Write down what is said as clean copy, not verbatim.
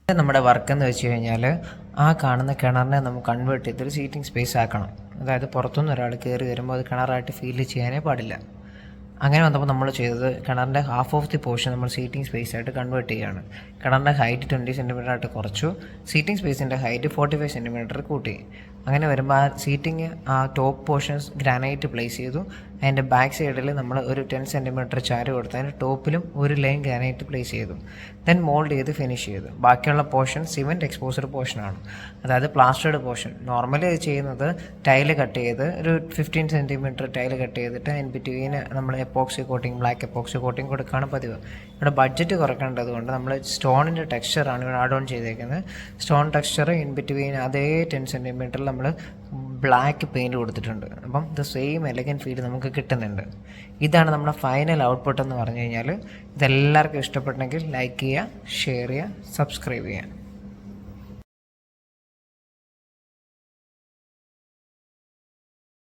നമ്മുടെ വർക്ക് എന്ന് വെച്ച് കഴിഞ്ഞാൽ ആ കാണുന്ന കിണറിനെ നമുക്ക് കൺവേർട്ട് ചെയ്തൊരു സീറ്റിംഗ് സ്പേസ് ആക്കണം. അതായത് പുറത്തുനിന്ന് ഒരാൾ കയറി വരുമ്പോൾ അത് കിണറായിട്ട് ഫീൽ ചെയ്യാനേ പാടില്ല. അങ്ങനെ വന്നപ്പോൾ നമ്മൾ ചെയ്തത് കിണറിൻ്റെ ഹാഫ് ഓഫ് ദി പോർഷൻ നമ്മൾ സീറ്റിംഗ് സ്പേസ് ആയിട്ട് കൺവേർട്ട് ചെയ്യുകയാണ്. കിണറിൻ്റെ ഹൈറ്റ് 20 സെൻറ്റിമീറ്റർ ആയിട്ട് കുറച്ചു, സീറ്റിംഗ് സ്പേസിൻ്റെ ഹൈറ്റ് 45 സെൻറ്റിമീറ്റർ കൂട്ടി. അങ്ങനെ വരുമ്പോൾ ആ സീറ്റിംഗ് ആ ടോപ്പ് പോർഷൻസ് ഗ്രാനൈറ്റ് പ്ലേസ് ചെയ്തു. അതിൻ്റെ ബാക്ക് സൈഡിൽ നമ്മൾ ഒരു 10 സെൻറ്റിമീറ്റർ ചാര് കൊടുത്ത് അതിൻ്റെ ടോപ്പിലും ഒരു ലൈൻ ഗ്രാനൈറ്റ് പ്ലേസ് ചെയ്തു. ദെൻ മോൾഡ് ചെയ്ത് ഫിനിഷ് ചെയ്തു. ബാക്കിയുള്ള പോർഷൻ സിമെൻറ്റ് എക്സ്പോസർ പോർഷനാണ്, അതായത് പ്ലാസ്റ്റേർഡ് പോർഷൻ. നോർമലി ചെയ്യുന്നത് ടൈല് കട്ട് ചെയ്ത് ഒരു 15 സെൻറ്റിമീറ്റർ ടൈല് കട്ട് ചെയ്തിട്ട് അതിന് ബിറ്റ്വീൻ നമ്മൾ epoxy coating, black epoxy coating കൊടുക്കുകയാണ് പതിവ്. ഇവിടെ ബഡ്ജറ്റ് കുറക്കേണ്ടത് കൊണ്ട് നമ്മൾ സ്റ്റോണിൻ്റെ ടെക്സ്ചറാണ് ഇവിടെ ആഡ് ഓൺ ചെയ്തേക്കുന്നത്. സ്റ്റോൺ ടെക്സ്ചർ ഇൻ ബിറ്റ്വീൻ അതേ 10 സെൻറ്റിമീറ്ററിൽ നമ്മൾ ബ്ലാക്ക് പെയിൻറ്റ് കൊടുത്തിട്ടുണ്ട്. അപ്പം ദ സെയിം എലഗൻ ഫീൽ നമുക്ക് കിട്ടുന്നുണ്ട്. ഇതാണ് നമ്മുടെ ഫൈനൽ ഔട്ട്പുട്ട് എന്ന് പറഞ്ഞു കഴിഞ്ഞാൽ. ഇതെല്ലാവർക്കും ഇഷ്ടപ്പെട്ടെങ്കിൽ ലൈക്ക് ചെയ്യുക, ഷെയർ ചെയ്യുക, സബ്സ്ക്രൈബ് ചെയ്യുക.